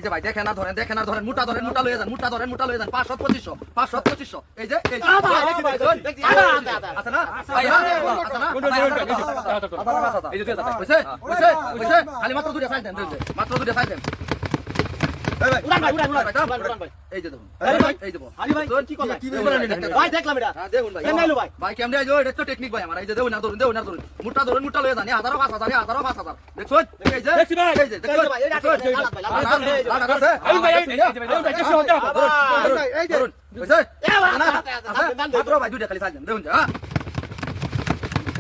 এই যে ভাই দেখেন না ধরেন মোটা লয়ে যান 500 2500 এই যে আছে না ভাই আছে না এই যে হইছে খালি মাত্র দুইটা সাইড দেন মাত্র দুইটা সাইড দেন উড়ান ভাই এই যে দেখুন এই যে আরে ভাই কি করলা ভাই দেখলাম এটা দেখুন ভাই কেন আইলো ভাই ভাই কেমনে আইলো এটা তো টেকনিক ভাই আমার এই যে দেউন না ধরুন মোটা লয়ে যান 1000 5000 দেখছুন এই যে দেখছি ভাই এই যে দেখছি ভাই এটা লাগাত আছে এই ভাই এই যে ধরুন হইছে মাত্র ভাই দুইটা খালি সাইড দেন দেখুন হ্যাঁ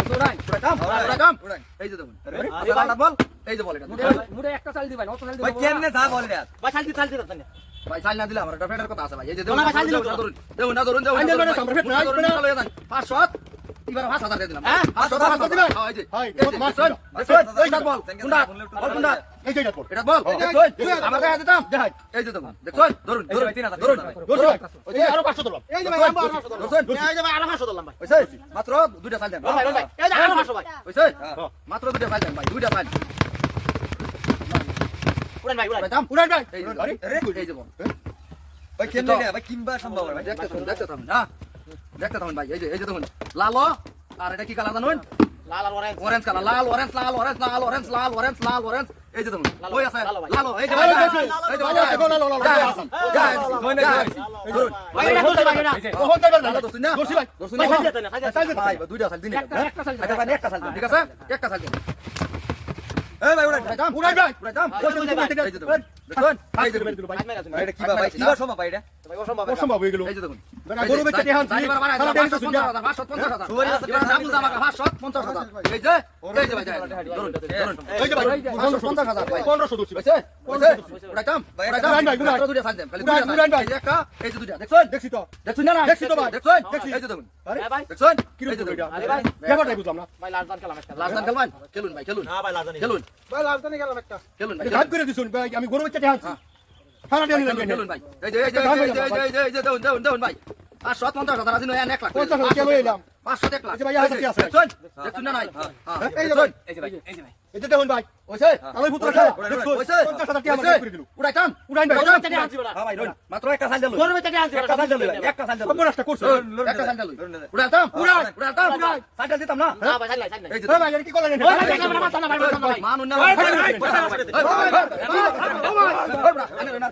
পুরা কাম এই যে দেখুন বল এই যে বল এটা মুড়ে একটা চাল দি ভাই নষ্ট চাল দি ভাই কেমনে যা বলে রে ভাই চাল দি না ভাই সাইল না দিলে আমার একটা ফেডার কথা আছে ভাই এই যে না, ভাই, সাইল দিলে ধরুন 500 এবার 5000 দিয়ে দিলাম হ্যাঁ 500 দিবেন এই যে দেখুন এই বল কুন্ডা এই যে বল এটা বল দেখুন আমার কাছে দিতাম এই যে দেখুন দেখুন ধরুন এই আরো 500 দিলাম এই যে ভাই আরো 500 দিলাম এই যে ভাই আরো 500 দিলাম ভাই হইছে মাত্র দুইটা সাইল দেন ভাই এই যে আরো 500 ভাই হইছে মাত্র দুইটা সাইল দেন ভাই দুইটা সাইল উড়ান ভাই উড়ান ভাই এই যে এই যে বল ভাই কেমনে রে ভাই কিংবা সম্ভব ভাই দেখতে থাকুন না দেখতে থাকুন ভাই এই যে দেখুন লাল আর এটা কি কালার জানেন লাল আর অরেঞ্জ অরেঞ্জ কালার লাল অরেঞ্জ এই যে দেখুন ওই আছে লাল এই যে ভাই, ভাই এই যে ভাই, এই যে লাল, ধরুন ভাই এটা করতে ভাই না ওহন যাবেন না লাল দোস্ত না দর্শি ভাই দোস্ত ভাই না সাইজ দিতে না সাইজ ভাই দুইটা সাল দিন একটা সাল আচ্ছা ভাই একটা সাল দিন ঠিক আছে একটা সাল দিন এই ভাই উড়ান উড়াই ভাই দর্শি এই যে দেখুন দেখুন এই যে ভাই এটা কিবা সম্ভব ভাই এটা ভাই অসম্ভব অসম্ভব হয়ে গেল এই যে দেখুন গরু বেচতে দেখান এবার বানাই 550,000 এবার দাম দিলাম 550,000 এই যে ভাই ধরুন এই যে ভাই 550,000 ভাই 1500 দর্শি ভাই হইছে উড়াইতাম মাত্র দুইটা সাইড দেন খালি দুইটা এই যে একটা এই যে দুইটা দেখছেন দেখছি তো দেখছেন না দেখছি তো ভাই দেখছেন দেখছি। এই যে দেখুন আরে ভাই দেখছেন কি এই যে রকম দেখুন এটা আরে ভাই ব্যাপারটাই বুঝলাম না ভাই লাল দান খেলাম একটা লাস্ট দান খেলবেন খেলুন ভাই খেলুন না ভাই লাল দান খেলুন ভাই লাল দান খেলাম একটা খেলুন ভাই গান করে দিছুন ভাই আমি গরু বেচতে দেখান সারা দিন লাগবে খেলুন ভাই এই যে দেখুন ভাই 550,000 আছে নয় 1 লাখ 50 কেন এলাম 500 1 লাখ এই যে ভাই হাতে কি আছে? দেখছেন দেখছেন না নাই এই যে ভাই এই যে ভাই এই যে দেখুন ভাই হইছে আমি পুত্র খায় হইছে 50,000 টাকা আমাকে করে দিল উড়াইতাম উড়ান ভাই গরু বেচতে আনছি বড় হ্যাঁ ভাই ধরুন মাত্র একটা সাইড দিলুন গরু বেচতে আনছি একটা সাইড দিলুন একটা সাইড দিলুন সর্বনাশটা করছ একটা সাইড দিলুন উড়াইতাম উড়াইতাম সাইড দিতাম না না ভাই সাইড নাই এই যে ভাই ভাই কি করলেন ভাই ভাই দেখলাম না ভাই মানুন না